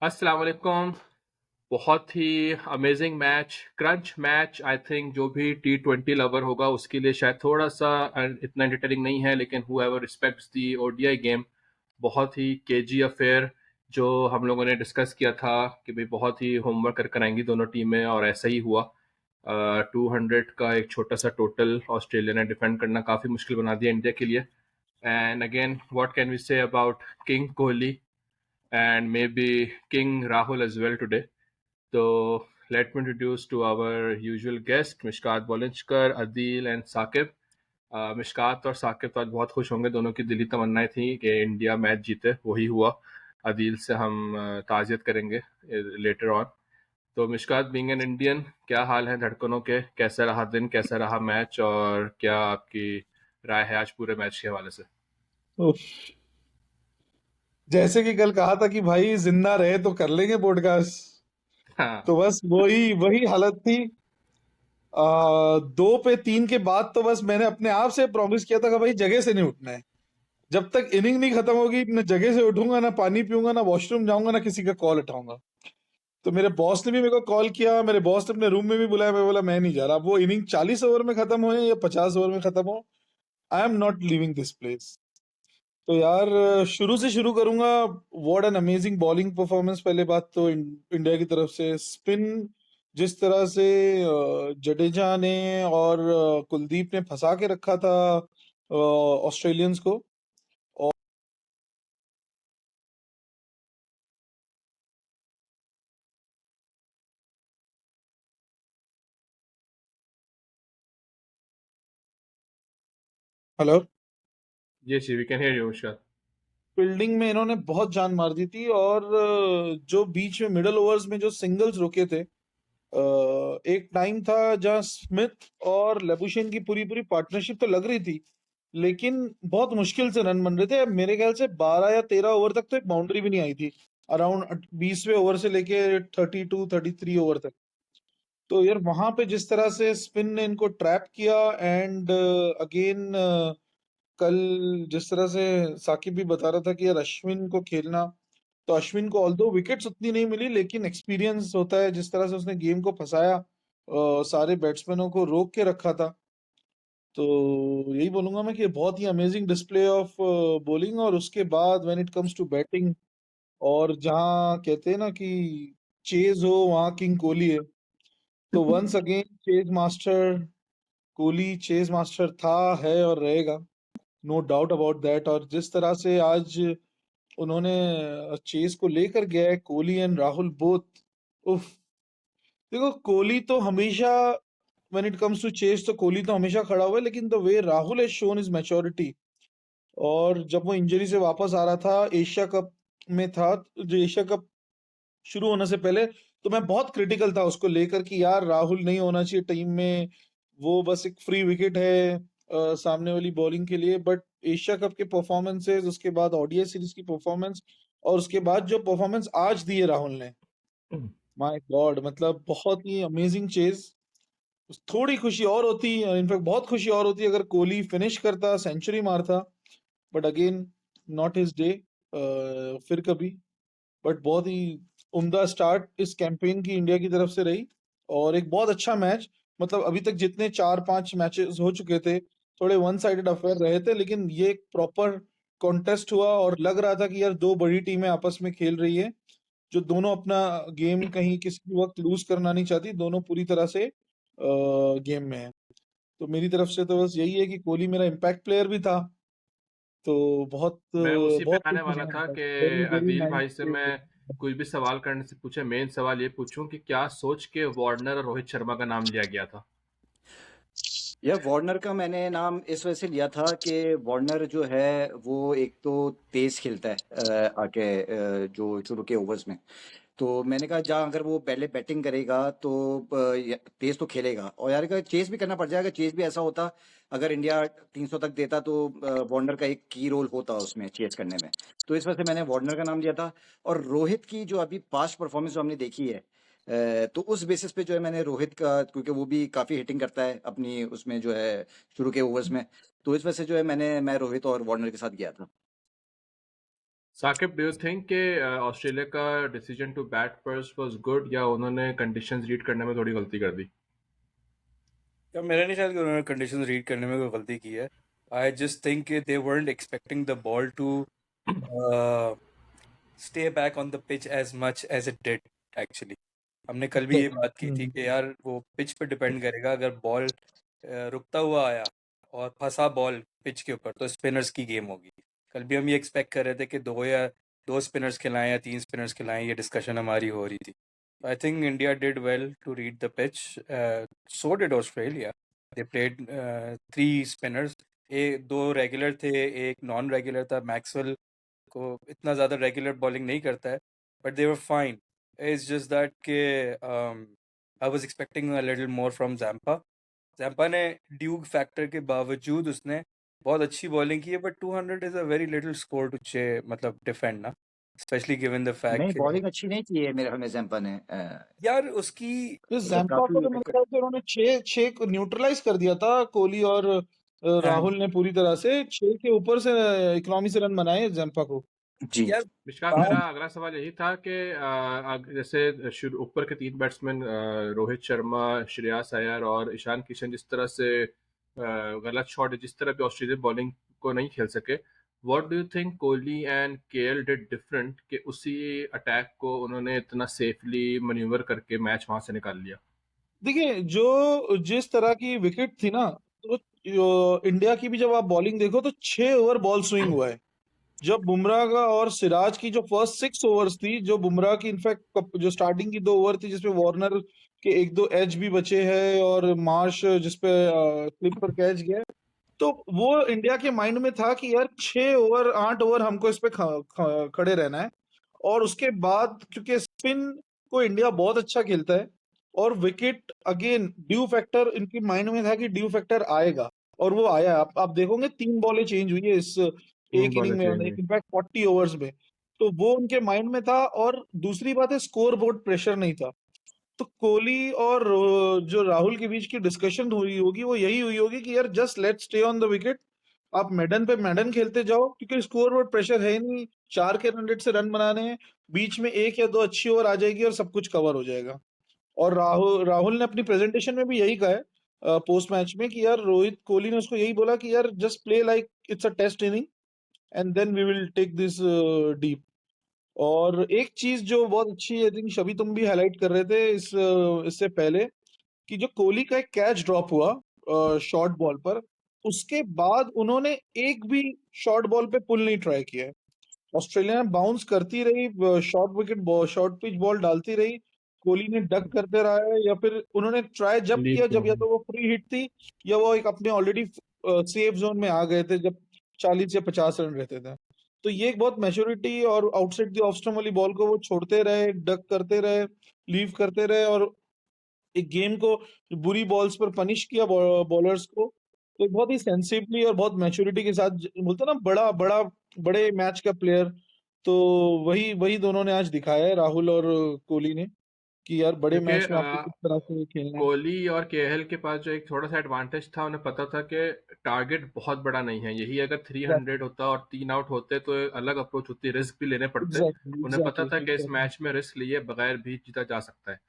अस्सलाम वालेकुम। बहुत ही amazing match, crunch match. I think जो भी T20 लवर होगा उसके लिए शायद थोड़ा सा इतना एंटरटेनिंग नहीं है, लेकिन whoever respects the ODI game, बहुत ही केजी अफेयर जो हम लोगों ने डिस्कस किया था कि भाई बहुत ही होमवर्क कर कर आएंगी दोनों टीमें, और ऐसा ही हुआ। 200 का एक छोटा सा टोटल ऑस्ट्रेलिया ने डिफेंड करना काफ़ी मुश्किल बना दिया इंडिया के लिए। And again what can we say about king Kohli and maybe King Rahul as well today. So let me introduce to our usual guest, Mishkat Bolinchkar, Adil and Saqib. Mishkat और साकिब तो आज बहुत खुश होंगे, दोनों की दिली तमन्नाएं थी कि इंडिया मैच जीते, वही हुआ। अदील से हम ताज़ियत करेंगे लेटर ऑन। तो मिशकात, बीइंग एन इंडियन, क्या हाल है धड़कनों के? कैसा रहा दिन, कैसा रहा मैच, और क्या आपकी राय है आज पूरे मैच के हवाले से? उफ, जैसे कि कल कहा था कि भाई जिंदा रहे तो कर लेंगे पॉडकास्ट। हाँ। तो बस वही वही हालत थी। 2 पे 3 के बाद तो बस मैंने अपने आप से प्रॉमिस किया था कि भाई जगह से नहीं उठना है। जब तक इनिंग नहीं खत्म होगी न जगह से उठूंगा, ना पानी पीऊंगा, ना वॉशरूम जाऊंगा, ना किसी का कॉल उठाऊंगा। तो मेरे बॉस ने भी मेरे को कॉल किया, मेरे बॉस ने अपने रूम में भी बुलाया। मैं बोला मैं नहीं जा रहा। अब वो इनिंग 40 ओवर में खत्म हो या 50 ओवर में खत्म हो, I am not living this place. तो यार शुरू से शुरू करूंगा। What an amazing bowling performance. पहले बात तो इंडिया की तरफ से स्पिन जिस तरह से जडेजा ने और कुलदीप ने फंसा के रखा था ऑस्ट्रेलियंस को। और हेलो। जी जी, we can hear you Mishkat. Fielding में इन्होंने बहुत जान मार दी थी। और जो बीच में मिडल ओवर्स में जो सिंगल्स रोके थे, एक टाइम था जहां स्मिथ और लेबुशेन की पूरी पूरी पार्टनरशिप तो लग रही थी, लेकिन बहुत मुश्किल से रन बन रहे थे। अब मेरे ख्याल से 12 या 13 ओवर तक तो एक बाउंड्री भी नहीं आई थी, अराउंड 20वें ओवर से लेके 32 33 ओवर तक। तो यार वहां पे जिस तरह से स्पिन ने इनको ट्रैप किया, एंड अगेन कल जिस तरह से साकिब भी बता रहा था कि यार अश्विन को खेलना, तो अश्विन को ऑल्दो विकेट्स उतनी नहीं मिली, लेकिन एक्सपीरियंस होता है। जिस तरह से उसने गेम को फंसाया, सारे बैट्समैनों को रोक के रखा था। तो यही बोलूंगा मैं कि बहुत ही अमेजिंग डिस्प्ले ऑफ बॉलिंग। और उसके बाद when it comes to batting, और जहाँ कहते हैं ना कि चेज हो वहाँ किंग कोहली है। तो once again chase master Kohli chase master था, है और रहेगा। No doubt about that. और जिस तरह से आज उन्होंने चेस को लेकर गया है, कोहली एंड राहुल बोथ। उफ। देखो कोहली तो हमेशा, when it comes to chase, तो कोहली तो हमेशा खड़ा हुआ है, लेकिन the way Rahul has shown is maturity. और जब वो इंजरी से वापस आ रहा था, एशिया कप में था, जो एशिया कप शुरू होने से पहले, तो मैं बहुत क्रिटिकल था उसको लेकर कि यार राहुल नहीं होना चाहिए टीम में। वो बस एक फ्री विकेट है सामने वाली बॉलिंग के लिए। बट एशिया कप के परफॉर्मेंसेस, उसके बाद ओडीआई सीरीज की परफॉर्मेंस, और उसके बाद जो परफॉर्मेंस आज दी है राहुल ने, माय गॉड, मतलब बहुत ही अमेजिंग चेज। थोड़ी खुशी और होती, इनफैक्ट बहुत खुशी और होती अगर कोहली फिनिश करता, सेंचुरी मारता। But again not his day. फिर कभी। बट बहुत ही उम्दा स्टार्ट इस कैंपेन की इंडिया की तरफ से रही। और एक बहुत अच्छा मैच, मतलब अभी तक जितने 4 5 मैचेस हो चुके थे, थोड़े वन साइडेड अफेयर रहे थे, लेकिन ये एक प्रॉपर कॉन्टेस्ट हुआ। और लग रहा था कि यार दो बड़ी टीमें आपस में खेल रही है, जो दोनों अपना गेम कहीं किसी भी वक्त लूज करना नहीं चाहती। दोनों पूरी तरह से गेम में है। तो मेरी तरफ से तो बस यही है कि कोहली मेरा इम्पैक्ट प्लेयर भी था। तो बहुत मैं उसी पे बहुत आने कुछ वाला था कि वेरी वेरी अदील भाई से मैं नाइस। कोई भी सवाल करने से पूछे, मेन सवाल ये पूछूं कि क्या सोच के वार्नर और रोहित शर्मा का नाम लिया गया था? यह वार्नर का मैंने नाम इस वजह से लिया था कि वार्नर जो है वो एक तो तेज खेलता है जो शुरू के ओवर्स में। तो मैंने कहा जहाँ अगर वो पहले बैटिंग करेगा तो तेज तो खेलेगा। और यार अगर चेस भी करना पड़ जाएगा, चेस भी ऐसा होता अगर इंडिया 300 तक देता तो वार्नर का एक की रोल होता उसमें चेस करने में। तो इस वजह से मैंने वार्नर का नाम लिया था। और रोहित की जो अभी पास्ट परफॉर्मेंस जो हमने देखी है, तो उस बेसिस पे जो है मैंने रोहित का, क्योंकि वो भी काफी हिटिंग करता है अपनी उसमें जो है शुरू के ओवर्स में। तो इस वजह से जो है मैं रोहित और वार्नर के साथ गया था। साकिब, डू यू थिंक कि ऑस्ट्रेलिया का decision to bat first was good, या उन्होंने कंडीशंस रीड करने में थोड़ी गलती कर दी? या मेरा नहीं ख्याल कि उन्होंने कंडीशंस रीड करने में कोई गलती की है. आई जस्ट थिंक कि दे weren't expecting the ball to stay back on the pitch as much as it did actually. हमने कल भी ये बात की थी कि यार वो पिच पे डिपेंड करेगा. अगर बॉल रुकता हुआ आया और फंसा बॉल पिच के ऊपर तो स्पिनर्स की गेम होगी. कल भी हम ये एक्सपेक्ट कर रहे थे कि दो स्पिनर्स खिलाएं या 3 स्पिनर्स खिलाएं. ये डिस्कशन हमारी हो रही थी. I think India did well to read the pitch. So did Australia. They played 3 spinners. दो रेगुलर थे, एक नॉन रेगुलर था. मैक्सवेल को इतना ज़्यादा रेगुलर बॉलिंग नहीं करता है, but they were fine. It's just that के I was expecting a little more from Zampa. Zampa ने ड्यूक फैक्टर के बावजूद उसने बहुत अच्छी बॉलिंग की है, but 200 is a very little score to मतलब डिफेंड ना, स्पेशली गिवन द फैक्ट नहीं, कि बॉलिंग अच्छी नहीं की है मेरे ख्याल में जैम्पा ने. यार उसकी इस मतलब जैम्पा को तो मेरे काफी ख्याल से उन्होंने 6 को न्यूट्रलाइज कर दिया था. कोहली और राहुल ने पूरी तरह से 6 के ऊपर से इकोनॉमी से रन बनाए जैम्पा को. जी. यार मिशकात, मेरा अगला सवाल यही था कि जैसे ऊपर के 3 बैट्समैन रोहित शर्मा, श्रेयस अय्यर और ईशान किशन जिस तरह से गलत शॉट जिस तरह भी ऑस्ट्रेलियन बॉलिंग को नहीं खेल सके, what do you think Kohli and KL did different कि उसी अटैक को उन्होंने इतना सेफली मैन्यूवर करके मैच वहां से निकाल लिया? देखिए, जो जिस तरह की विकेट थी ना, तो इंडिया की भी जब आप बॉलिंग देखो तो 6 ओवर बॉल स्विंग हुआ है. जब बुमराह का और सिराज की जो फर्स्ट 6 ओवर्स थी, जो बुमराह की इनफैक्ट जो स्टार्टिंग की 2 ओवर थी जिसमें वार्नर के 1-2 एज भी बचे हैं और मार्श जिसपे स्लिप पर कैच गया, तो वो इंडिया के माइंड में था कि यार 6 ओवर 8 ओवर हमको इस पे खड़े रहना है. और उसके बाद क्योंकि स्पिन को इंडिया बहुत अच्छा खेलता है और विकेट अगेन ड्यू फैक्टर इनके माइंड में था कि ड्यू फैक्टर आएगा, और वो आया. आप देखोगे 3 बॉलें चेंज हुई है इस एक इनिंग में, इनफैक्ट 40 ओवर्स में. तो वो उनके माइंड में था. और दूसरी बात है, स्कोर बोर्ड प्रेशर नहीं था. तो कोहली और जो राहुल के बीच की डिस्कशन हुई होगी वो यही हुई होगी कि यार just let's stay on the wicket. आप मेडन पे मेडन खेलते जाओ क्योंकि स्कोर बोर्ड प्रेशर है ही नहीं. 4 के रन रेट से रन बनाने हैं, बीच में 1 या 2 अच्छी ओवर आ जाएगी और सब कुछ कवर हो जाएगा. और राहुल ने अपनी प्रेजेंटेशन में भी यही कहा है पोस्ट मैच में कि यार रोहित कोहली ने उसको यही बोला कि यार just play like it's a test inning and then we will take this deep. और एक चीज जो बहुत अच्छी आई थिंक शबी तुम भी हाईलाइट कर रहे थे इससे पहले, कि जो कोहली का एक कैच ड्रॉप हुआ शॉर्ट बॉल पर, उसके बाद उन्होंने एक भी शॉर्ट बॉल पे पुल नहीं ट्राई किया है. ऑस्ट्रेलिया ने बाउंस करती रही, short wicket short pitch ball डालती रही, कोहली ने डक करते रहा है, या फिर उन्होंने ट्राई जब किया जब या तो वो फ्री हिट थी या वो एक अपने ऑलरेडी सेफ जोन में आ गए थे जब 40 या 50 रन रहते थे. तो ये एक बहुत मैच्योरिटी, और आउटसाइड दी ऑफ स्टंप वाली बॉल को वो छोड़ते रहे, डक करते रहे, लीव करते रहे, और एक गेम को बुरी बॉल्स पर पनिश किया बॉलर्स को. तो एक बहुत ही सेंसिबली और बहुत मैच्योरिटी के साथ, बोलते हैं ना बड़ा बड़ा बड़े मैच का प्लेयर, तो वही वही दोनों ने आज दिखाया है, राहुल और कोहली ने, कि यार बड़े क्योंकि मैच में आपको किस तरह से खेलना है. कोहली और केएल के पास जो एक थोड़ा सा एडवांटेज था, उन्हें पता था कि टारगेट बहुत बड़ा नहीं है. यही अगर 300 होता और 3 आउट होते तो अलग अप्रोच होती, रिस्क भी लेने पड़ते. उन्हें पता था कि इस मैच में रिस्क लिए बगैर भी जीता जा सकता है.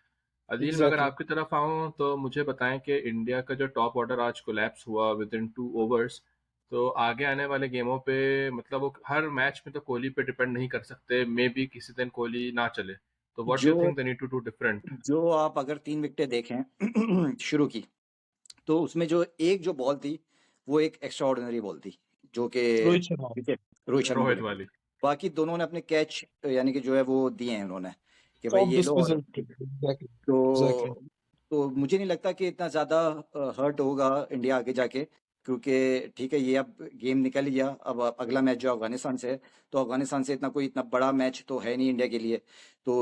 अदील, मैं अगर आपकी तरफ आऊँ तो मुझे बताएं कि इंडिया का जो टॉप ऑर्डर आज कोलैप्स हुआ विद इन 2 ओवर्स, तो आगे आने वाले गेमों पे मतलब वो हर मैच में तो कोहली पे डिपेंड नहीं कर सकते. मे बी किसी दिन कोहली ना चले, तो what do you think they need to do different? जो आप अगर 3 विकेटें देखें शुरू की, तो उसमें जो बॉल थी वो एक एक्स्ट्रा ऑर्डिनरी बॉल थी जो कि रोहित शर्मा रोहित वाली. बाकी दोनों ने अपने कैच यानी कि जो है वो दिए हैं उन्होंने कि भाई ये लो. तो मुझे नहीं लगता कि इतना ज़्यादा हर्ट होगा इंडिया आगे जाके, क्योंकि ठीक है ये अब गेम निकल ही गया. अब अगला मैच जो अफगानिस्तान से है, तो अफगानिस्तान से इतना बड़ा मैच तो है नहीं इंडिया के लिए. तो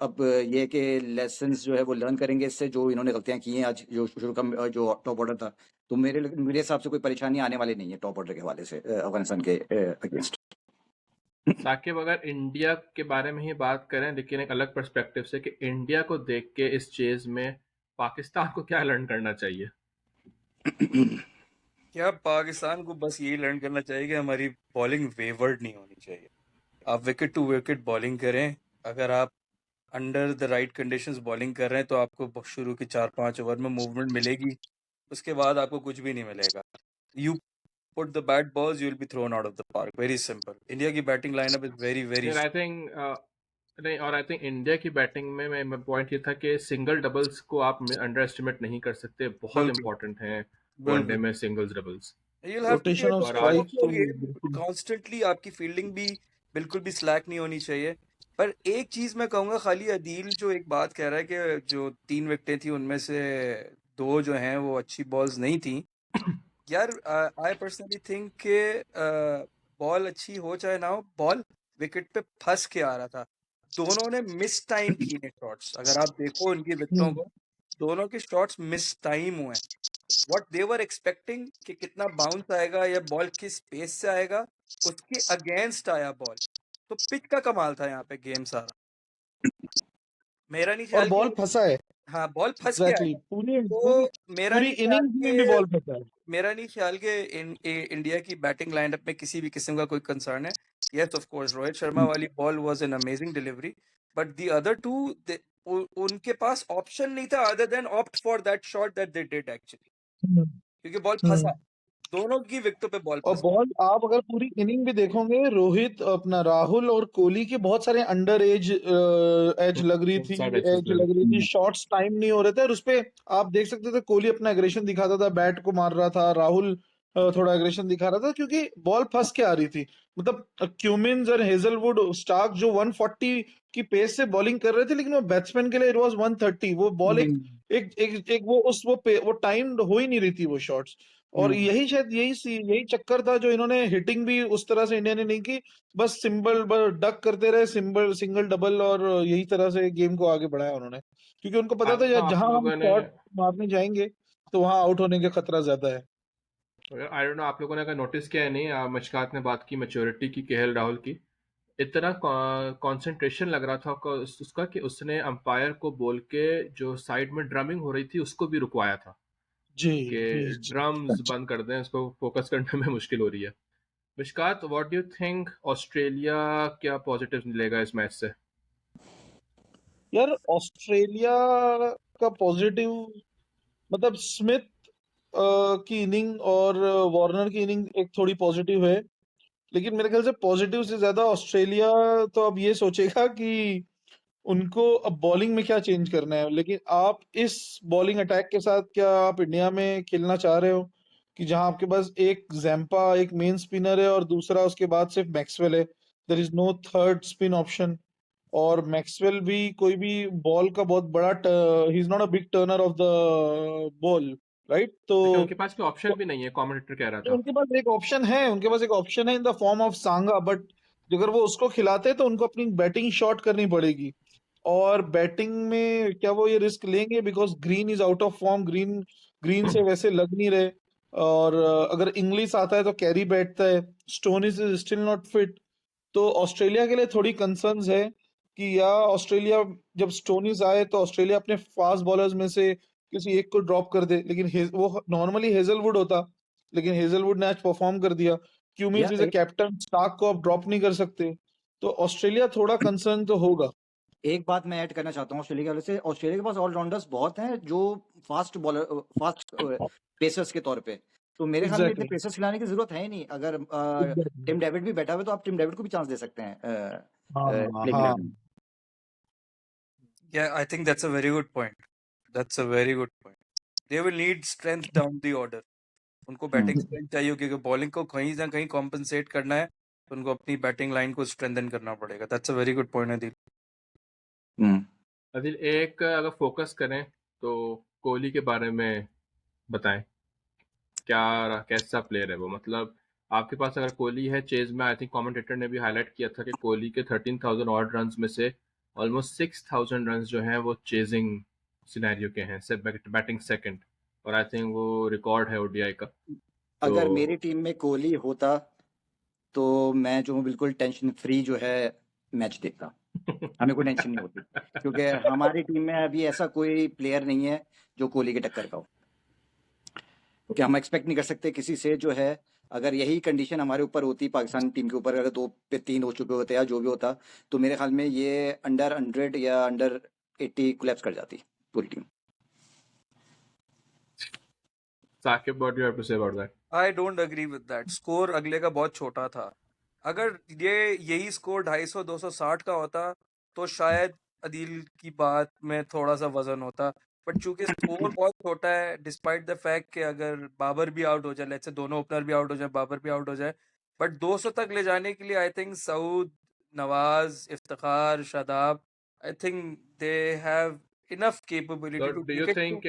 अब ये कि लेसन्स जो है वो लर्न करेंगे इससे, जो इन्होंने गलतियां की हैं आज, जो शुरू का जो टॉप ऑर्डर था. तो मेरे हिसाब से कोई परेशानी आने वाली नहीं है टॉप ऑर्डर के हवाले से अफगानिस्तान के अगेंस्ट. साकिब, अगर इंडिया के बारे में ही बात करें लेकिन एक अलग पर्सपेक्टिव से, कि इंडिया को देख के इस चेज में पाकिस्तान को क्या लर्न करना चाहिए? क्या पाकिस्तान को बस यही लर्न करना चाहिए कि हमारी बॉलिंग वेवर्ड नहीं होनी चाहिए. आप विकेट टू विकेट बॉलिंग करें, अगर आप under the right conditions bowling कर रहे हैं तो आपको शुरू के 4-5 ओवर में मूवमेंट मिलेगी, उसके बाद आपको कुछ भी नहीं मिलेगा। You put the bat balls, you will be thrown out of the park, very simple. India की batting lineup is very very I think नहीं, और आई थिंक इंडिया की बैटिंग में मैं पॉइंट ये था कि सिंगल डबल्स को आप अंडर एस्टिमेट नहीं कर सकते, बहुत बिल्कुल इंपॉर्टेंट है वनडे बिल्कुल। में singles doubles. You'll have to be rotation of able और to आज स्ट्राइक work your तो game बिल्कुल constantly, आपकी फील्डिंग भी बिल्कुल भी स्लैक नहीं होनी चाहिए। पर एक चीज मैं कहूंगा, खाली अदील जो एक बात कह रहा है कि जो 3 विकेटें थी उनमें से 2 जो हैं वो अच्छी बॉल्स नहीं थी। यार आई पर्सनली थिंक कि बॉल अच्छी हो चाहे ना हो, बॉल विकेट पे फंस के आ रहा था। दोनों ने मिस टाइम किए शॉट्स, अगर आप देखो उनकी विकेटों को, दोनों के शॉट्स मिस टाइम हुए। व्हाट दे वर एक्सपेक्टिंग कि कितना बाउंस आएगा या बॉल किस पेस से आएगा, उसके अगेंस्ट आया बॉल। तो पिच का कमाल था यहाँ पे गेम सारा। मेरा नहीं और ख्याल बॉल कि फंसा है हाँ बॉल फंस के एग्जैक्टली आएगा। पूरी पूरी तो मेरा पूरी नहीं ख्याल इनिंग्स में भी कि बॉल फंसा है। मेरा नहीं ख्याल कि इंडिया की बैटिंग लाइनअप में किसी भी किस्म का कोई कंसर्न है। Yes of course Rohit Sharma वाली ball was an amazing delivery, but the other two उनके पास ऑप्शन नहीं था other than opt for that shot that they did actually, hmm, क्योंकि बॉल फंसा। हम्म। दोनों की विकेटों पे बॉल और फंसा। बॉल आप अगर पूरी इनिंग भी देखोगे, रोहित अपना राहुल और कोहली के बहुत सारे अंडर एज एज लग रही थी, इनसाइड एक्सेस एज लग रही थी, शॉट्स टाइम नहीं हो रहे थे, और उसपे आप देख सकते थे कोहली अपना एग्रेशन दिखाता था, बैट को मार रहा था, राहुल थोड़ा एग्रेशन दिखा रहा था, क्योंकि बॉल फंस के आ रही थी। मतलब क्यूमिंस और हेजलवुड, स्टार्क जो 140 की पेस से बॉलिंग कर रहे थे, लेकिन वो बैट्समैन के लिए इट वाज 130। वो बॉल एक वो टाइम्ड हो ही नहीं रही थी वो शॉट्स। और यही शायद यही चक्कर था जो इन्होंने हिटिंग भी उस तरह से इंडिया ने नहीं की, बस सिंबल डक करते रहे, सिंगल डबल, और यही तरह से गेम को आगे बढ़ाया उन्होंने, क्योंकि उनको पता था आप जहां हम लोगों ने शॉट मारने जाएंगे तो वहां आउट होने का खतरा ज्यादा है। आई डोंट नो आप लोगों ने अगर नोटिस किया है नहीं, मशकात ने बात की मैच्योरिटी की, केएल राहुल की। इतना कंसंट्रेशन लग रहा था उसका कि उसने अंपायर को बोल के जो साइड में ड्रमिंग हो रही थी उसको भी रुकवाया था जी कि जी जी। ड्रम्स बंद कर दें, इसको फोकस करने में मुश्किल हो रही है। Mishkat, what do you think, Australia क्या पॉजिटिव मिलेगा इस मैच से? यार ऑस्ट्रेलिया का पॉजिटिव, मतलब स्मिथ की इनिंग और वार्नर की इनिंग एक थोड़ी पॉजिटिव है, लेकिन मेरे ख्याल से पॉजिटिव से ज्यादा ऑस्ट्रेलिया तो अब ये सोचेगा कि उनको अब बॉलिंग में क्या चेंज करना है। लेकिन आप इस बॉलिंग अटैक के साथ क्या आप इंडिया में खेलना चाह रहे हो, कि जहां आपके पास एक जैम्पा एक मेन स्पिनर है और दूसरा उसके बाद सिर्फ मैक्सवेल है, there is no third spin option. और मैक्सवेल भी कोई भी बॉल का बहुत बड़ा, ही is not a big turner of the ball, right? तो लेकिन उनके पास कोई ऑप्शन भी नहीं है, कमेंटेटर कह रहा तो था। उनके पास एक ऑप्शन है, उनके पास एक ऑप्शन है in the form of Sanga, but अगर वो उसको खिलाते तो उनको अपनी बैटिंग शॉर्ट करनी पड़ेगी। और बैटिंग में क्या वो ये रिस्क लेंगे, because green is out of form, green green से वैसे लग नहीं रहे। और अगर इंग्लिश आता है तो कैरी बैठता है, Stoinis is still not fit. तो ऑस्ट्रेलिया के लिए थोड़ी कंसर्न्स है कि या ऑस्ट्रेलिया जब स्टोनिस आए तो ऑस्ट्रेलिया अपने फास्ट बॉलर्स में से किसी एक को ड्रॉप कर दे, लेकिन वो नॉर्मली हेजलवुड होता, लेकिन हेजलवुड ने आज परफॉर्म कर दिया। क्यूमिंस या इज अ कैप्टन, स्टार्क को आप ड्रॉप नहीं कर सकते, तो ऑस्ट्रेलिया थोड़ा कंसर्न तो होगा। एक बात मैं ऐड करना चाहता हूँ ऑस्ट्रेलिया के हवाले से। ऑस्ट्रेलिया के पास ऑलराउंडर्स बहुत हैं जो फास्ट बॉलर, फास्ट पेसर्स के तौर पे। तो मेरे ख्याल में इतने एग्जैक्टली पेसर्स खिलाने की जरूरत है ही नहीं। अगर एग्जैक्टली। टिम डेविड भी बैठा हुआ है तो आप टिम डेविड को भी चांस दे सकते हैं हाँ प्लेइंग हाँ। 11 में। Yeah, I think that's a very good point. That's a very good point. They will need strength down the order. उनको बैटिंग स्ट्रेंथ चाहिए, क्योंकि बॉलिंग को कहीं ना कहीं कॉम्पनसेट करना है, तो उनको अपनी बैटिंग लाइन को स्ट्रेंथन करना पड़ेगा। That's a very good point Adil. Adil, एक अगर फोकस करें तो कोहली के बारे में बताएं, क्या कैसा प्लेयर है वो? मतलब आपके पास अगर कोहली है चेज में, आई थिंक कमेंटेटर ने भी हाईलाइट किया था कि कोहली के 13,000 ऑड रन्स में से ऑलमोस्ट 6,000 रन्स जो हैं वो चेजिंग सिनेरियो के हैं, सिर्फ बैटिंग सेकंड, और आई थिंक वो रिकॉर्ड है ओडीआई का। अगर तो मेरी टीम में कोहली होता तो मैं जो हूँ बिल्कुल टेंशन फ्री जो है मैच देखता। हमें कोई टेंशन नहीं होती, क्योंकि हमारी टीम में अभी ऐसा कोई प्लेयर नहीं है जो कोहली के टक्कर का हो। कि हम एक्सपेक्ट नहीं कर सकते किसी से जो है अगर यही कंडीशन हमारे ऊपर होती पाकिस्तान टीम के ऊपर, अगर 2 पे 3 हो चुके होते या जो भी होता, तो मेरे ख्याल में ये अंडर 100 या अंडर 80 कोलैप्स कर जाती पूरी team. Saqib, what do you have to say about that? I don't agree with that. Score अगले का बहुत छोटा था। अगर ये यही स्कोर 250 260 का होता तो शायद अदील की बात में थोड़ा सा वजन होता, बट चूंकि स्कोर बहुत छोटा है, डिस्पाइट द फैक्ट कि अगर बाबर भी आउट हो जाए, लेट्स से दोनों ओपनर भी आउट हो जाए, बाबर भी आउट हो जाए, बट 200 तक ले जाने के लिए I think Saud, Nawaz, Iftikhar, Shadab, I think they have enough So capability to do you take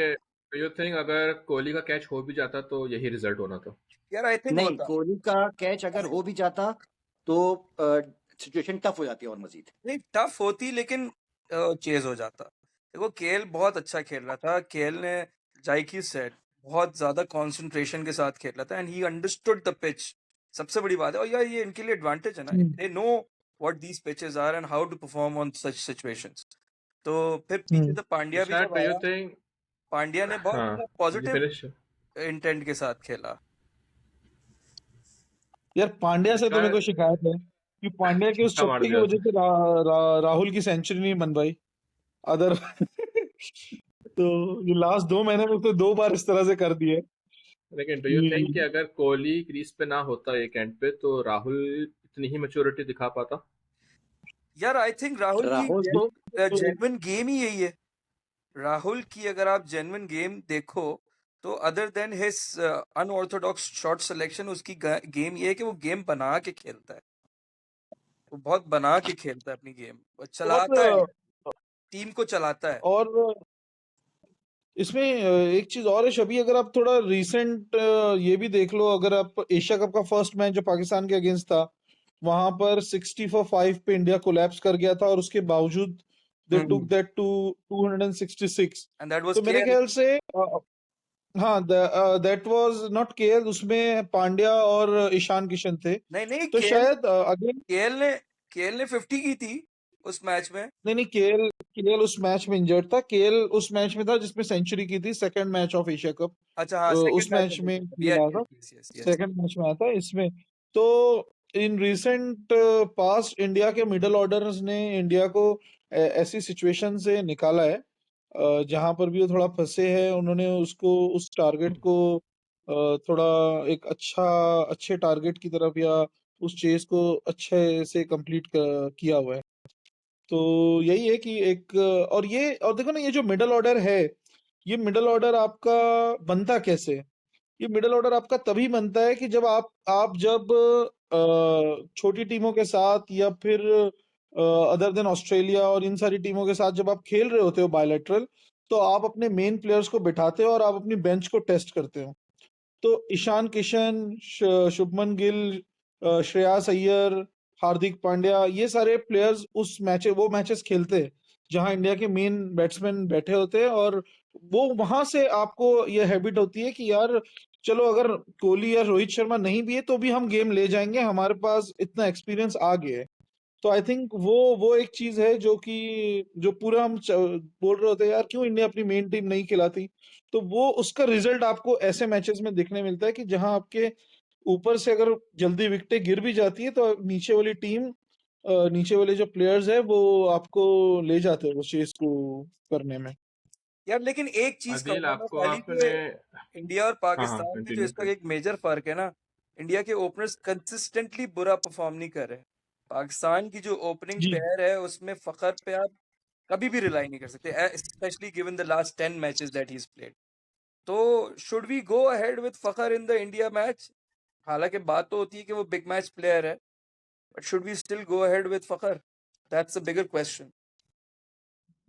it. think अगर कोहली का कैच हो भी जाता तो यही रिजल्ट होना था? यार आई थिंक नहीं, होता कोहली का कैच अगर हो भी जाता तो सिचुएशन टफ हो जाती है और मजीद। नहीं, टफ होती लेकिन चेज हो जाता। देखो केएल बहुत अच्छा खेल रहा था। केएल ने लाइक ही सेड बहुत ज्यादा कंसंट्रेशन के साथ खेल रहा था and he understood the pitch. सबसे बड़ी बात है, और यार ये इनके लिए एडवांटेज है ना, they know what these pitches are and how to perform on such situations. तो फिर पीछे से पांड्या भी Tushar, जब do you आया, think पांड्या ने बहुत हाँ, पॉजिटिव finish? इंटेंट के साथ खेला। यार पांड्या से तो मेरे को तुषार शिकायत है कि पांड्या के उस छक्का मार चप्पे की दिया वजह उसने। से राहुल की सेंचुरी नहीं बन पाई। अदर तो ये लास्ट 2 महीने में तो 2 बार इस तरह से कर दिए लेकिन डू यू थिंक कि कि अगर कोहली क्रीज पे ना होता एक एंड पे तो राहुल इतनी ही मैच्योरिटी दिखा पाता? यार आई थिंक राहुल राहुल की तो जेन्युइन गेम ही यही है। राहुल की अगर आप जेन्युइन गेम देखो तो other than his unorthodox shot selection, उसकी गेम ये है कि वो गेम बना के खेलता है। वो बहुत बना के खेलता है अपनी गेम, वो चलाता है, और टीम को चलाता है। और इसमें एक चीज और है शबी, अगर आप थोड़ा रीसेंट ये भी देख लो, अगर आप एशिया कप का फर्स्ट मैच जो पाकिस्तान के अगेंस्ट था, वहां पर 60 for 5 पे इंडिया कोलैप्स कर गया था और उसके बावजूद they took that to 266। And that was तो मेरे केएल। ख्याल से हाँ, दैट वाज नॉट केएल, उसमें पांड्या और ईशान किशन थे। नहीं नहीं, तो केएल शायद अगेन केएल ने 50 की थी उस मैच में। नहीं केएल केएल उस मैच में इंजर्ड था। केएल उस मैच में था जिसमें सेंचुरी की थी, second match of Asia cup. अच्छा हाँ, उस सेकंड मैच मैच में में यस खेल आया था, yes yes yes. Second match में आया था इसमें। तो इन रिसेंट पास्ट इंडिया के मिडल ऑर्डर्स ने इंडिया को ऐसी सिचुएशन से निकाला है जहां पर भी वो थोड़ा फंसे हैं, उन्होंने उसको उस टारगेट को थोड़ा एक अच्छे टारगेट की तरफ या उस चेस को अच्छे से कंप्लीट किया हुआ है। तो यही है कि एक और देखो ना, ये जो मिडल ऑर्डर है, ये मिडल ऑर्डर आपका बनता कैसे? ये मिडल ऑर्डर आपका तभी बनता है कि जब आप जब छोटी टीमों के साथ या फिर अदर देन ऑस्ट्रेलिया और इन सारी टीमों के साथ जब आप खेल रहे होते हो बायलैटरल, तो आप अपने मेन प्लेयर्स को बिठाते हो और आप अपनी बेंच को टेस्ट करते हो। तो ईशान किशन, शुभमन गिल, श्रेयस अय्यर, हार्दिक पांड्या, ये सारे प्लेयर्स वो मैचेस खेलते हैं जहां इंडिया के मेन बैट्समैन बैठे होते हैं, और वो वहां से आपको ये हैबिट होती है कि यार चलो, अगर कोहली या रोहित शर्मा नहीं भी है तो भी हम गेम ले जाएंगे, हमारे पास इतना एक्सपीरियंस आ गया है। तो आई थिंक वो एक चीज है जो पूरा हम बोल रहे होते हैं यार क्यों इंडिया अपनी मेन टीम नहीं खिलाती। तो वो उसका रिजल्ट आपको ऐसे मैचेस में देखने मिलता है कि जहां आपके ऊपर से अगर जल्दी विकेटें गिर भी जाती है तो नीचे वाली टीम, नीचे वाले जो प्लेयर्स है वो आपको ले जाते हैं उस चीज को करने में। यार लेकिन एक चीज अदिल, कहूंगा मैं आपको खाली आपने कि इंडिया और हाँ हाँ, पाकिस्तान की जो कंटिन्यू इसका एक मेजर फर्क है ना, इंडिया के ओपनर्स कंसिस्टेंटली बुरा परफॉर्म नहीं कर रहे। पाकिस्तान की जो ओपनिंग जी पेयर है उसमें फखर पे आप कभी भी रिलाई नहीं कर सकते, specially given the last 10 matches that he played. तो should we go ahead with Fakhar in the India match? हालांकि बात तो होती है कि वो बिग मैच प्लेयर है, but should we still go ahead with Fakhar? That's a bigger question.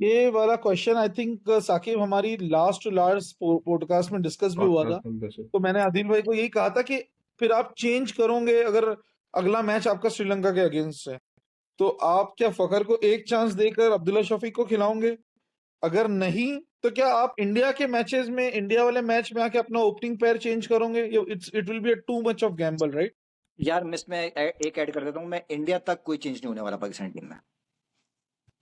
ये वाला क्वेश्चन आई थिंक साकिब हमारी लास्ट टू लास्ट पॉडकास्ट में डिस्कस भी हुआ था। पॉडकास्ट। तो मैंने आदिल भाई को यही कहा था कि फिर आप चेंज करोगे अगर अगला मैच आपका श्रीलंका के अगेंस्ट है, तो आप क्या फखर को एक चांस देकर अब्दुल्ला शफीक को खिलाओगे? अगर नहीं तो क्या आप इंडिया के मैचेस में, इंडिया वाले मैच में आके अपना ओपनिंग पेयर चेंज करोगे? It will be too much of Gamble, right? यार मिस मैं एक ऐड कर देता हूँ, मैं इंडिया तक कोई चेंज नहीं होने वाला पाकिस्तान टीम में,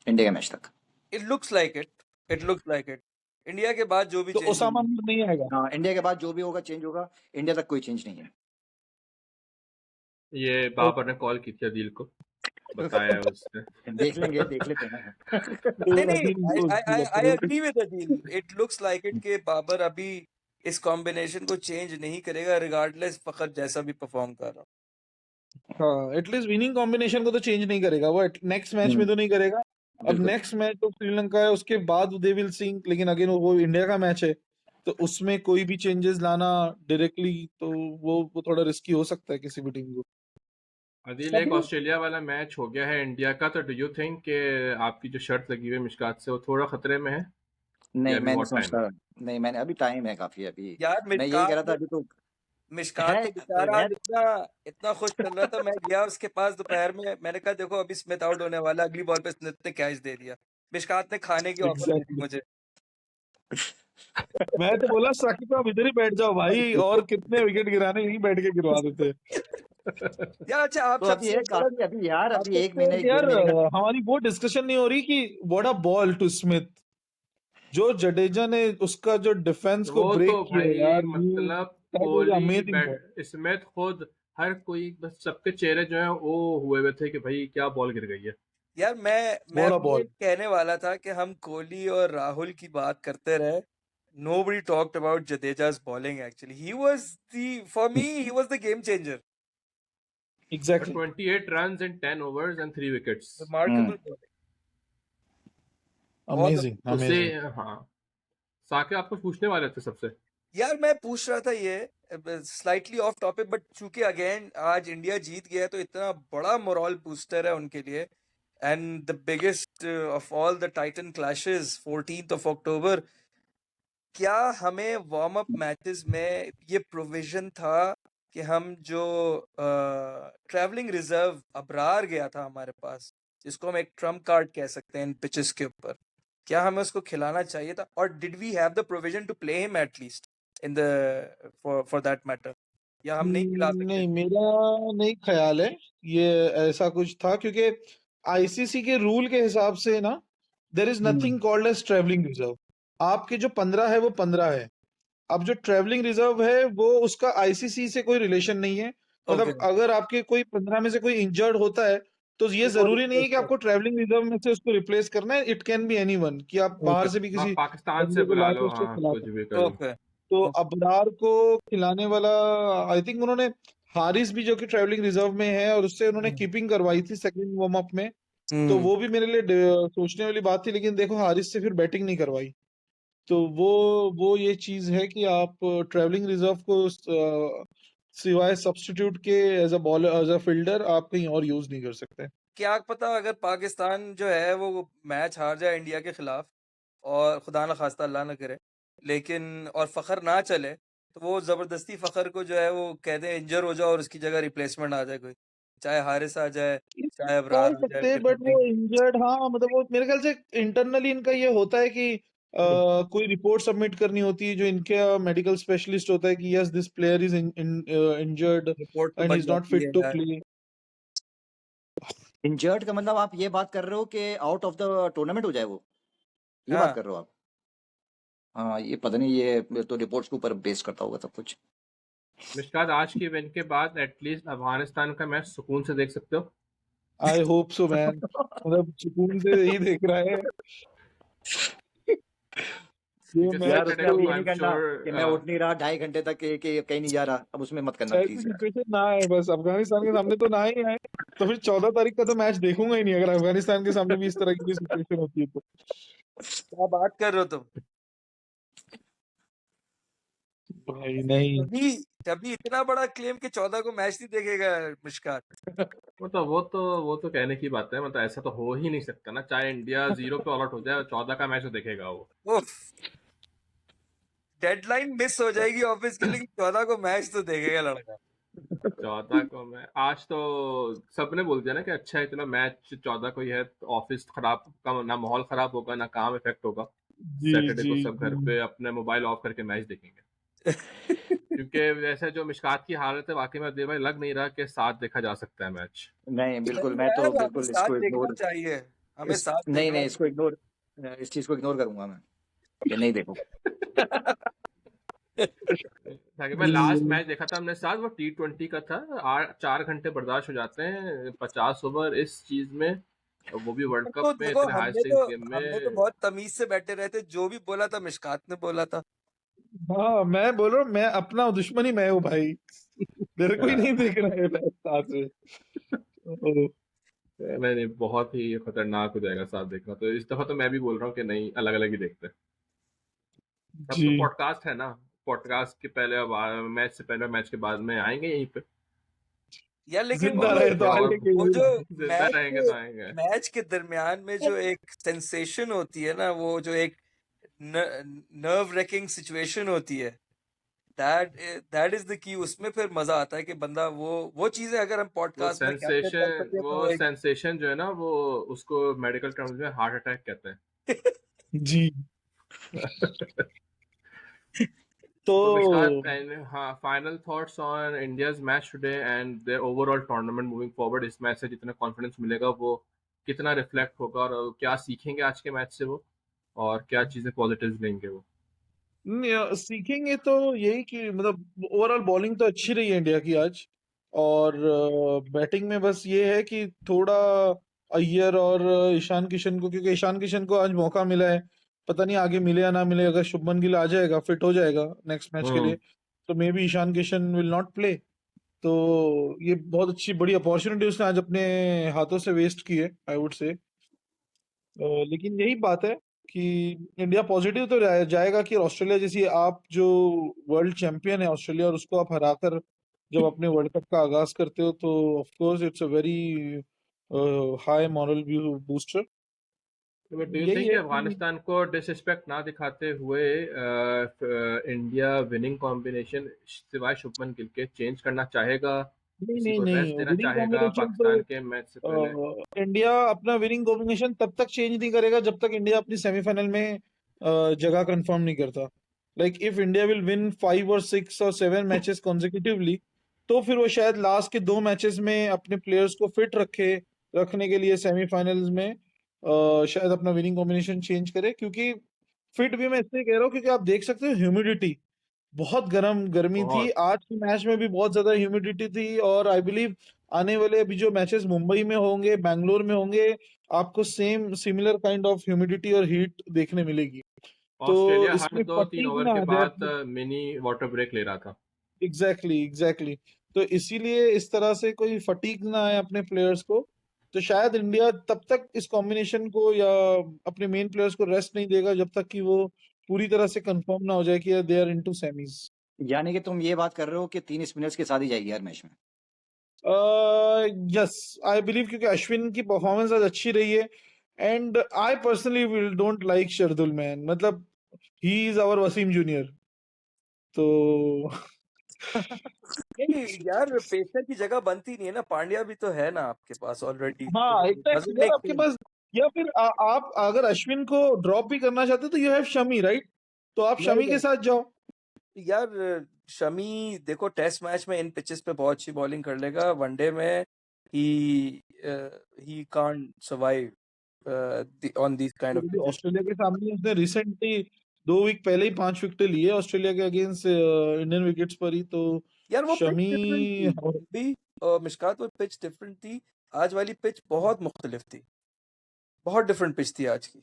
इंडिया के मैच तक। It looks like it India के बाद जो भी तो चेंज ओसामा मीर नहीं आएगा? हाँ, इंडिया के बाद जो भी होगा चेंज होगा, इंडिया तक कोई चेंज नहीं है। ये बाबर ने कॉल की थी अदील को, बताया है उसने। देख लेंगे, देख लेते हैं ना। नहीं नहीं, अदील को I agree with Adeel, it looks like it कि बाबर अभी इस कॉम्बिनेशन को चेंज नहीं करेगा रिगार्डलेस फखर जैसा भी परफॉर्म कर रहा। हाँ, एटलीस्ट विनिंग कॉम्बिनेशन को तो चेंज नहीं करेगा वो, नेक्स्ट मैच में हम्म, तो नहीं करेगा। अब बिल्कुल। नेक्स्ट मैच तो श्रीलंका है, उसके बाद दे विल सी, लेकिन अगेन वो इंडिया का मैच है, तो उसमें कोई भी चेंजेस लाना डायरेक्टली तो वो थोड़ा रिस्की हो सकता है किसी भी टीम को। अदील, एक ऑस्ट्रेलिया वाला मैच हो गया है इंडिया का, तो डू यू थिंक कि आपकी जो शर्त लगी हुई है मिशकात से वो थोड़ा खतरे में है, या नहीं, अभी मैं नहीं बहुत टाइम है? समझता। नहीं, मैंने अभी टाइम है काफी अभी। यार मैं यही कह रहा था अभी तो मिशकात तो है। बेचारा मैं आज इतना इतना खुश चल रहा था, मैं गया उसके पास दोपहर में, मैंने कहा देखो अभी स्मिथ आउट होने वाला है, अगली बॉल पे स्मिथ ने कैच दे दिया, मिशकात ने खाने की ऑफर दे दी एग्जैक्टली, मुझे। मैं तो बोला साकिब आप इधर ही बैठ जाओ भाई, और कितने विकेट गिराने, यहीं बैठ के गिरवा देते। यार अच्छा, आप तो अभी सबसे है बड़ा काफी, अभी यार आप अभी एक सबसे महीने यार 1.5 महीने का। हमारी वो डिस्कशन नहीं हो रही कि what a ball to Smith, जो जडेजा ने उसका जो डिफेंस को वो ब्रेक तो किया भाई यार, मतलब that was Kohli, amazing ball. Smith खुद, हर कोई, बस सबके चेहरे जो हैं वो हुए हुए थे कि भाई क्या बॉल गिर गई है। यार मैं व्हाट अ अभी ये बॉल। कहने वाला था कि हम कोहली और राहुल की बात करते रहे, nobody talked about Jadeja's bowling actually. He was for me, he was the game changer. Exactly, 28 runs in 10 overs and 3 wickets. Remarkable bowling. बहुत अमेजिंग उसे, अमेजिंग। हाँ, साके आप कुछ पूछने वाले थे सबसे? यार मैं पूछ रहा था ये स्लाइटली ऑफ टॉपिक, बट चूंकि अगेन आज इंडिया जीत गया है तो इतना बड़ा मोरल बूस्टर है उनके लिए, and the biggest of all the Titan clashes 14th of October, क्या हमें वार्म अप मैचेस में ये प्रोविजन था कि हम जो ट्रैवलिंग रिजर्व अबरार गया था हमारे पास, जिसको हम एक ट्रम्प कार्ड कह सकते हैं इन पिचेस के ऊपर, क्या हमें उसको खिलाना चाहिए था, और did we have the provision to play him at least in the for that matter, या हम नहीं खिला सकते नहीं, थे? मेरा नहीं ख्याल है ये ऐसा कुछ था, क्योंकि आईसीसी के रूल के हिसाब से ना, there is nothing called as travelling reserve. आपके जो 15 है वो 15 है। अब जो ट्रेवलिंग रिजर्व है वो उसका आईसीसी से कोई रिलेशन नहीं है। ओके, मतलब अगर आपके कोई 15 में से कोई इंजर्ड होता है तो ये तो वो जरूरी नहीं है रिप्लेस कि आपको ट्रेवलिंग रिजर्व में से उसको रिप्लेस करना है। इट कैन बी एनीवन, कि आप बाहर से भी आप किसी पाकिस्तान से बंदे को बुला ला के लो, उसको हाँ, खिला कुछ सकते। भी कर लो। ओके तो ओके। अबरार को खिलाने वाला, आई थिंक उन्होंने हारिस भी जो कि ट्रेवलिंग रिजर्व में है, और उससे उन्होंने कीपिंग करवाई थी सेकंड वार्म अप में, तो वो भी मेरे लिए सोचने वाली बात थी। लेकिन देखो हारिस से फिर बैटिंग नहीं करवाई, तो वो ये चीज है कि आप ट्रेवलिंग रिजर्व को सिवाय सब्स्टिट्यूट के as a bowler, as a fielder आप कहीं और यूज नहीं कर सकते। क्या पता अगर पाकिस्तान जो है वो मैच हार जाए इंडिया के खिलाफ, और खुदा ना खास्ता अल्लाह ना करे, लेकिन और फखर ना चले, तो वो जबरदस्ती फखर को जो है वो कहते हैं इंजर हो जाओ और उसकी जगह रिप्लेसमेंट आ जाए कोई, चाहे हारिस आ जाए, चाहे बोल अबरार आ जाए सकते हैं, बट वो डिफेंडिंग। इंजर्ड, हाँ मतलब वो मेरे ख्याल से इंटरनली इनका ये होता है कि कोई रिपोर्ट सबमिट करनी होती है, जो इनके मेडिकल स्पेशलिस्ट होता है कि yes this player is injured report तो एंड बन इज नॉट जाती फिट है टू यार। प्ले। इंजर्ड का मतलब आप ये बात कर रहे हो कि आउट ऑफ द टूर्नामेंट हो जाए वो, ये बात हाँ, कर रहे हो आप? हाँ, ये पता नहीं, ये तो रिपोर्ट्स के ऊपर बेस करता होगा सब कुछ। मिशकात, आज की विन के बाद एटलीस्ट अफगानिस्तान का मैच सुकून से देख सकते हो। आई होप सो मैन, मतलब सुकून से ही देख रहा है ये क्योंकि यार मैच उसमें सैटरडे अब तो। ये को आई नहीं एम करना श्योर, कि मैं उठ नहीं रहा 2.5 घंटे तक कि कहीं नहीं जा रहा, अब उसमें मत करना ऐसी प्लीज यार। सिचुएशन ना है, बस अफगानिस्तान के सामने तो ना ही आए, तो फिर 14 तारीख का तो मैच देखूंगा ही नहीं, अगर अफगानिस्तान के सामने भी इस तरह की सिचुएशन होती है तो। क्या बात कर रहे हो तुम? भाई नहीं। तभी तभी इतना बड़ा क्लेम कि 14 को मैच नहीं देखेगा मिशकात। वो तो कहने की बात है, मतलब ऐसा तो हो ही नहीं सकता ना, चाहे इंडिया 0 पे ऑल आउट हो जाए, 14 का मैच तो देखेगा वो। उफ, डेडलाइन मिस हो जाएगी ऑफिस की, लेकिन 14 को मैच तो देखेगा लड़का। 14 को मैं आज तो सबने बोल दिया ना कि अच्छा है, चलो मैच 14 को ही है, तो ऑफिस खराब का ना, माहौल खराब होगा ना काम इफेक्ट होगा। जी सैटरडे जी को सब घर जी। पे अपने मोबाइल ऑफ करके मैच देखेंगे, क्योंकि वैसे जो मिशकात की हालत है, वाकई में भाई लग नहीं रहा कि साथ देखा जा सकता है मैच। नहीं बिल्कुल, नहीं मैं तो यार, हमें बिल्कुल साथ इसको देखना इग्नोर, चाहिए, हमें इस साथ नहीं देखना नहीं इसको चाहिए। इग्नोर, इस चीज को इग्नोर करूंगा मैं, ये नहीं देखो। ताकि मैं लास्ट मैच देखा था हमने साथ, वो T20 का था। 4 घंटे बर्दाश्त हो जाते हैं 50 ओवर इस चीज में, और वो भी वर्ल्ड तो कप में, देखो इतने हाई स्टेक्स गेम हमने तो में। बहुत तमीज से बैठे रहे थे, जो भी बोला था मिशकात ने बोला था। हाँ, मैं बोल रहा हूँ, मैं अपना दुश्मन ही मैं हूँ भाई। मेरे को ही नहीं देख रहा है मैच साथ में। ओ, नहीं नहीं, बहुत ही खतरनाक हो जाएगा साथ देखना, तो इस दफा तो मैं भी बोल रहा हूँ कि नहीं, अलग अलग ही देखते हैं। अब जी, तो पॉडकास्ट है ना, पॉडकास्ट के पहले, अब मैच से पहले मैच के बाद में आएंगे यहीं पे, यार लेकिन वो जिंदा जो रहे तो थोड़ा और आगे वो जो जिंदा रहेंगे तो आएंगे। मैच के दरमियान में जो एक सेंसेशन होती है ना, वो जो एक नर्व रेकिंग सिचुएशन होती है, that that is the key. उसमें फिर मजा आता है कि बंदा वो चीजें अगर हम पॉडकास्ट में कैप्चर कर सके वो तो वो एक सेंसेशन जो है ना, वो उसको मेडिकल टर्म्स में हार्ट अटैक कहते हैं। जी। तो तो मिशकात, हाँ, final thoughts on India's match today and their overall tournament moving forward. इस मैच से जितना कॉन्फिडेंस मिलेगा, वो कितना रिफ्लेक्ट होगा, और क्या सीखेंगे आज के मैच से वो, और क्या चीजें पॉजिटिव लेंगे वो। सीखेंगे तो यही कि मतलब ओवरऑल बॉलिंग तो अच्छी रही है इंडिया की आज, और बैटिंग में बस ये है कि थोड़ा अय्यर और ईशान किशन को, क्योंकि ईशान किशन को आज मौका मिला है, पता नहीं आगे मिले या ना मिले। अगर शुभमन गिल आ जाएगा, फिट हो जाएगा नेक्स्ट मैच के हम्म। लिए, तो maybe Ishan Kishan will not play. तो ये बहुत अच्छी बड़ी अपॉर्चुनिटी उसने आज अपने हाथों से वेस्ट की है, आई वुड से। लेकिन यही बात है कि इंडिया पॉजिटिव तो जाएगा कि ऑस्ट्रेलिया जैसी, आप जो वर्ल्ड चैंपियन है ऑस्ट्रेलिया, और उसको आप हराकर जब अपने वर्ल्ड कप का आगाज करते हो, तो of course it's a very high moral view booster. But do you यही थिंक कि है कि अफगानिस्तान को डिसरिस्पेक्ट ना दिखाते हुए इंडिया विनिंग कॉम्बिनेशन सिवाय शुभमन गिल के चेंज करना चाहेगा, नहीं किसी नहीं को नहीं, रेस्ट देना विनिंग चाहेगा कॉम्बिनेशन तो पाकिस्तान के मैच से पहले? इंडिया अपना विनिंग कॉम्बिनेशन तब तक चेंज नहीं करेगा जब तक इंडिया अपनी सेमीफाइनल में जगह कंफर्म नहीं करता। Like if India will win 5 और 6 और 7 मैचेस कॉन्जिक्यूटिवली, तो फिर वो शायद लास्ट के 2 मैचेस में अपने प्लेयर्स को फिट रखने के लिए सेमीफाइनल्स में शायद अपना विनिंग कॉम्बिनेशन चेंज करे। क्योंकि फिट भी मैं इसलिए कह रहा हूँ क्योंकि आप देख सकते हो ह्यूमिडिटी, बहुत गर्मी थी बहुत। आज के मैच में भी, बहुत ज्यादा ह्यूमिडिटी थी। और आई बिलीव आने वाले अभी जो मैचेस मुंबई में होंगे, बैंगलोर में होंगे, आपको same similar kind of humidity और हीट देखने मिलेगी। तो ऑस्ट्रेलिया हर इसमें 2-3 फटीग ओवर ना के आ बाद जाए। मिनी वाटर ब्रेक ले रहा था। एग्जैक्टली तो इसीलिए इस तरह से कोई फटीग ना आए अपने प्लेयर्स को। तो शायद इंडिया तब तक इस कॉम्बिनेशन को या अपने मेन प्लेयर्स को रेस्ट नहीं देगा जब तक कि वो पूरी तरह से कंफर्म ना हो जाए कि दे आर इनटू सेमीज। यानी कि तुम ये बात कर रहे हो कि 3 स्पिनर्स के साथ ही जाएगी हर मैच में? यस, आई बिलीव, क्योंकि अश्विन की परफॉर्मेंस आज अच्छी रही है। And I personally will don't like Shardul man, मतलब he is our Wasim junior. तो नहीं यार, पेसर की जगह बनती नहीं है ना, पांड्या भी तो है ना आपके पास ऑलरेडी, तो हाँ, एग्जैक्टली डजंट यार, मेक आपके सेंस। पास, या फिर आप अगर अश्विन को ड्रॉप भी करना चाहते हो तो यू हैव शमी, राइट? तो आप नहीं शमी के नहीं साथ जाओ। यार, शमी देखो टेस्ट मैच में इन पिचेस पे बहुत अच्छी बॉलिंग कर लेगा, वनडे में he can't survive on these kind of pitches. Australia के सामने उसने रिसेंटली 2 वीक पहले ही 5 विकेट लिए ऑस्ट्रेलिया के अगेंस्ट इंडियन विकेट्स पर ही। तो यार वो पिच शमी, डिफरेंट थी भी, मिशकात, वो पिच डिफरेंट थी। आज वाली पिच बहुत मुख्तलिफ थी, बहुत डिफरेंट पिच थी आज की।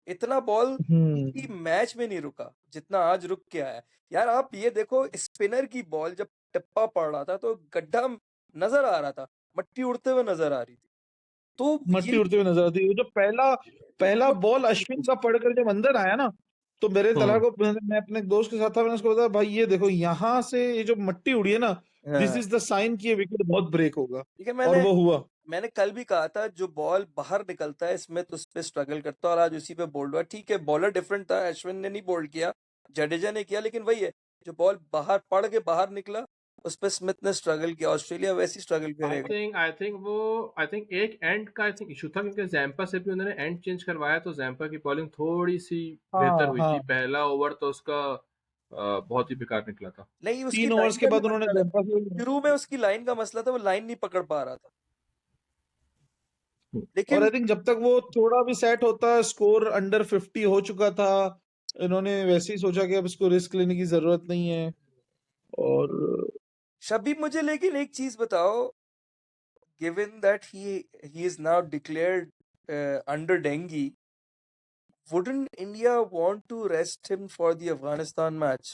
इतना बॉल किसी हम्म मैच में नहीं रुका जितना आज रुक के आया। यार आप ये देखो, स्पिनर की बॉल जब टिप्पा पड़ रहा था तो गड्ढा नजर आ रहा था, मट्टी उड़ते हुए नजर आ रही थी। तो मट्टी ये उड़ते हुए नजर आती है। जो पहला पहला वो बॉल अश्विन का पड़कर जब अंदर आया ना, तो मेरे तला हम्म। को, मैं अपने एक दोस्त के साथ था, मैंने उसको बताया, भाई ये देखो यहाँ से ये जो मट्टी उड़ी है ना, दिस हाँ, इज द साइन कि ये विकेट बहुत ब्रेक होगा। ठीक है। और मैंने वो हुआ। मैंने कल भी कहा था, जो बॉल बाहर निकलता है स्मिथ उस पे स्ट्रगल करता है, और आज उसी पे बोल्ड हुआ। ठीक है, बॉलर डिफरेंट था, अश्विन ने नहीं बोल्ड किया, जडेजा ने किया, लेकिन वही है, जो बॉल बाहर पड़ के बाहर निकला उस पे स्मिथ ने स्ट्रगल किया। ऑस्ट्रेलिया वैसी स्ट्रगल करेगा। आई थिंक एक एंड का आई थिंक इशू था, क्योंकि जैम्पा से भी उन्होंने एंड चेंज करवाया, तो जैम्पा की बॉलिंग थोड़ी सी बेहतर हाँ हुई थी। हाँ, पहला ओवर तो उसका बहुत ही बेकार निकला था। नहीं, उसकी 3 ओवर्स लाइन के का भी बाद उन्होंने मसला था। जंपा से। शुरू में उसकी लाइन का मसला था, वो लाइन नहीं पकड़ पा रहा था, और लेकिन आई थिंक जब तक वो थोड़ा भी सेट होता, स्कोर अंडर 50 हो चुका था, इन्होंने वैसे ही सोचा कि अब इसको रिस्क लेने की जरूरत नहीं है। और शबीब, मुझे लेकिन एक चीज बताओ, given that he is now declared under dengue, wouldn't India want to rest him for the Afghanistan match?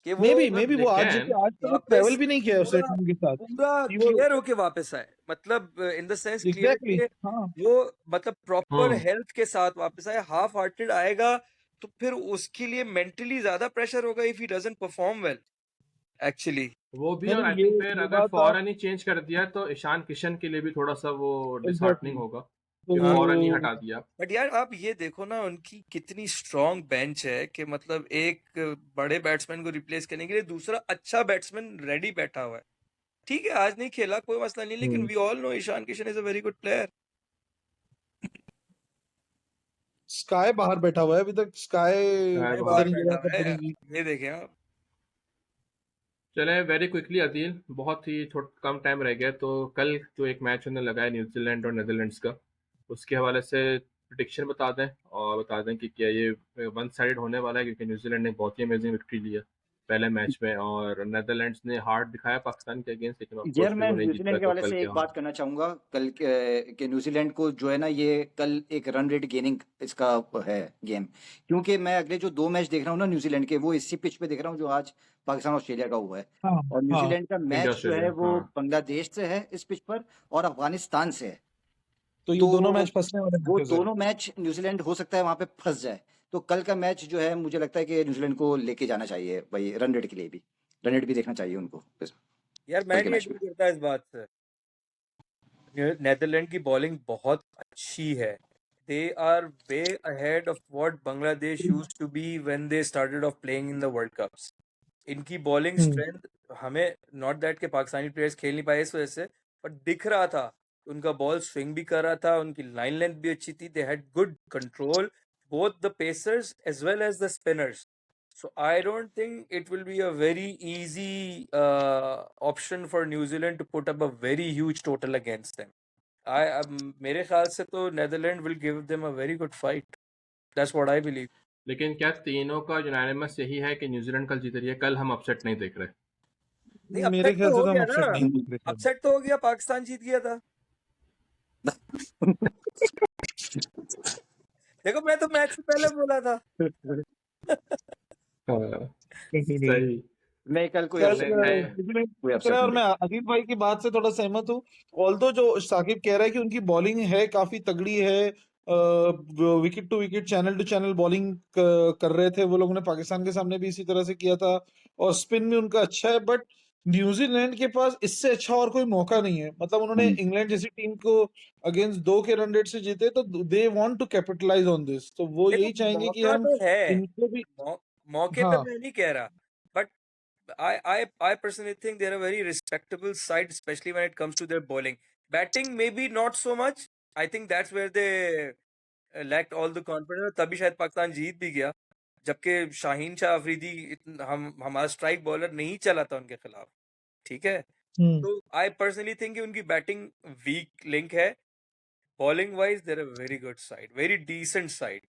कि वो मे बी they वो आज can. जैसे आज तक वो वापस ट्रेवल भी नहीं किया है उसने पूरा टीम के साथ पूरा कि वो क्लियर होके वापस आए, मतलब in the sense clear exactly के हाँ वो मतलब प्रॉपर हम्म हेल्थ के साथ वापस आए, हाफ हार्टेड आएगा तो फिर उसके लिए मेंटली ज्यादा प्रेशर होगा if he doesn't perform well actually. वो भी, नहीं और नहीं आई थिंक फिर ये अगर बात आप फौरन ही चेंज कर दिया तो ईशान किशन के लिए भी थोड़ा सा वो डिसहार्टनिंग एग्जैक्टली होगा तो कि फौरन ही हटा दिया। बट यार आप ये देखो ना, उनकी कितनी स्ट्रांग बेंच है कि मतलब एक बड़े बैट्समैन को रिप्लेस करने के लिए दूसरा अच्छा बैट्समैन रेडी बैठा हुआ है। ठीक है, आज नहीं खेला कोई मसला नहीं, लेकिन we all know Ishan Kishan is a very good player. Sky बाहर बैठा हुआ है अभी तक। स्काई बाहर पता बाहर नहीं बैठा जगह हुआ कब है, बनेगी। ये देखें आप। चले वेरी क्विकली अदील, बहुत ही कम टाइम रह गया, तो कल जो एक मैच उन्होंने लगाया न्यूजीलैंड और नेदरलैंड्स का, उसके हवाले से प्रिडिक्शन बता दें और बता दें कि क्या ये वन साइड होने वाला है, क्योंकि न्यूजीलैंड ने बहुत ही अमेजिंग विक्ट्री ली है पहले मैच में और नेदरलैंड्स ने हार्ड दिखाया पाकिस्तान के अगेंस्ट, लेकिन ऑफ कोर्स यार फिर मैं वो नहीं जीत न्यूजीलैंड पाए, के तो हवाले कल से क्या एक होना। बात करना चाहूंगा कल के न्यूजीलैंड को जो है ना, ये कल एक रन रेट गेनिंग इसका है गेम, क्योंकि मैं अगले जो 2 मैच देख रहा हूँ ना न्यूजीलैंड के, वो इसी पिच पे देख रहा हूँ जो आज पाकिस्तान ऑस्ट्रेलिया का हुआ है। हाँ और हाँ न्यूजीलैंड का इंडिया मैच जो है ऑस्ट्रेलिया, वो हाँ। बांग्लादेश से है इस पिच पर और अफगानिस्तान से है। तो ये तो दोनों मैच फंसने वाले वो मैचेस है। दोनों मैच न्यूजीलैंड हो सकता है वहां पे फंस जाए। तो कल का मैच जो है मुझे लगता है कि न्यूजीलैंड को लेके जाना चाहिए भाई, रन रेट के लिए भी, रन रेट भी देखना चाहिए उनको यार कल मैं के नहीं मैच एग्री में। करता इस बात से। नेदरलैंड की बॉलिंग बहुत अच्छी है। They are way ahead of what Bangladesh used to be when they started off playing in the world cups. इनकी बॉलिंग हम्म स्ट्रेंथ हमें, नॉट दैट के पाकिस्तानी प्लेयर्स खेल नहीं पाए इस वजह से, पर दिख रहा था उनका बॉल स्विंग भी कर रहा था, उनकी लाइन लेंथ भी अच्छी थी, they had good control both the pacers as well as the spinners. So I don't think it will be a very easy option for New Zealand to put up a very huge total against them. मेरे ख्याल से तो Netherlands will give them a very good fight. That's what I believe. लेकिन क्या तीनों का unanimous यही है कि न्यूजीलैंड कल जीत रही है? कल हम अपसेट नहीं देख रहे। नहीं, मेरे अपसेट ख्याल तो से हो तो हम गया अपसेट ना, नहीं देख रहे हैं। अपसेट तो हो गया, पाकिस्तान जीत गया था। देखो मैं तो मैच से पहले बोला था। हाँ, नहीं नहीं सही। नहीं कल कोई कल चले अपसेट नहीं, न्यूजीलैंड कोई जीत रहा अपसेट है। और नहीं मैं देखा। अजीत भाई की बात से थोड़ा सहमत हूँ। ऑल्दो जो साकिब कह रहा है कि उनकी बॉलिंग है काफी तगड़ी है, wicket to wicket channel to channel bowling कर रहे थे वो लोगों ने, पाकिस्तान के सामने भी इसी तरह से किया था और स्पिन भी उनका अच्छा है। बट न्यूजीलैंड के पास इससे अच्छा और कोई मौका नहीं है। मतलब उन्होंने हम्म, इंग्लैंड जैसी टीम को अगेंस्ट 2 के रन रेट से जीते, तो they want to capitalise on this, तो वो देखो यही चाहेंगे कि मौका हम तो है, इनको भी। मौके पे हाँ मैं नहीं कह रहा, but I personally think they're a very respectable side, especially when it comes to their bowling. Batting maybe not so much. I think that's where they lacked all the confidence. तभी शायद पाकिस्तान जीत भी गया, जबकि शाहीन शाह अफरीदी हमारा स्ट्राइक बॉलर नहीं चला था उनके खिलाफ। ठीक है, हम्म तो आई पर्सनली थिंक कि उनकी बैटिंग वीक लिंक है। Bowling wise there a very good side, very decent side,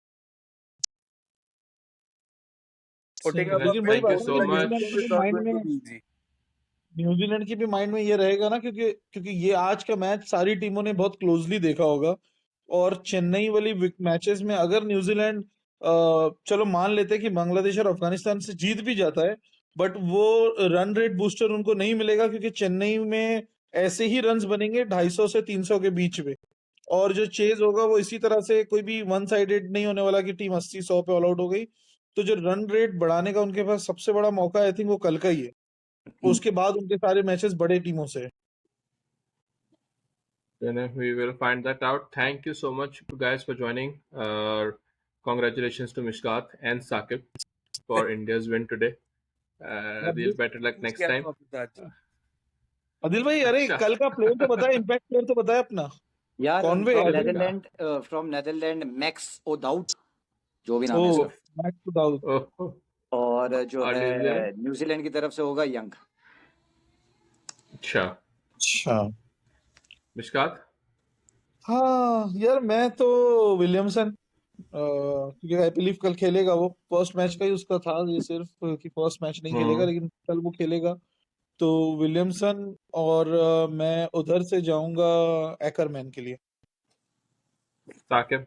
सही पुटिंग है। अप चले, लेकिन वही थैंक यू बात है सो कि मच। न्यूजीलैंड के भी माइंड में ये रहेगा ना, क्योंकि क्योंकि ये आज का मैच सारी टीमों ने बहुत क्लोजली देखा होगा। और चेन्नई वाली मैचेस में अगर न्यूजीलैंड चलो मान लेते हैं कि बांग्लादेश और अफगानिस्तान से जीत भी जाता है, बट वो रन रेट बूस्टर उनको नहीं मिलेगा, क्योंकि चेन्नई में ऐसे ही रन्स बनेंगे 250 से 300 के बीच में। और जो चेज होगा वो इसी तरह से, कोई भी वन साइडेड नहीं होने वाला कि टीम 80-100 पे ऑल आउट हो गई। तो जो रन रेट बढ़ाने का उनके पास सबसे बड़ा मौका आई थिंक वो कल का ही है। उसके बाद उनके सारे मैचेस बड़े टीमों से है। Then we will find that out. Thank you so much, guys, for joining. Congratulations to Mishkat and Sakib for India's win today. Adil, better luck next क्या time. टॉपिक आज? आदिल भाई, अरे अच्छा, कल का प्लेयर तो बताया, इम्पैक्ट प्लेयर तो बताया अपना। यार कॉनवे फ्रॉम आई थिंक। किसका? नेदरलैंड, मैक्स ओडाउट, जो भी ओ, नाम है इसका। Max to Dawood. ओह, और जो और है न्यूजीलैंड? न्यूजीलैंड की तरफ से होगा यंग। अच्छा, अच्छा मिशकात? हाँ यार, मैं तो विलियमसन। क्योंकि आई बिलीव कल खेलेगा वो, फर्स्ट मैच का ही उसका था ये सिर्फ कि फर्स्ट मैच नहीं खेलेगा, लेकिन कल वो खेलेगा। तो विलियमसन और मैं उधर से जाऊंगा एकरमैन के लिए। साकिब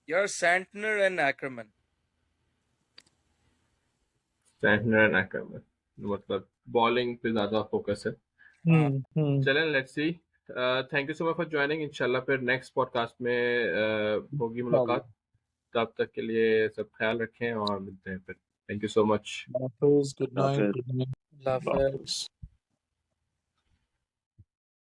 यार सैंटनर एंड एक्रमैन। सैंटनर एंड एक्रमैन, मतलब बॉलिंग पे ज्यादा फोकस है। चलें, let's see. Thank you so much for joining. इंशाल्लाह फिर नेक्स्ट पॉडकास्ट में होगी मुलाकात। तब तक के लिए सब ख्याल रखें और मिलते हैं फिर। Thank you so much. Good night. हाफिज। Good night. अल्लाह हाफ़िज़।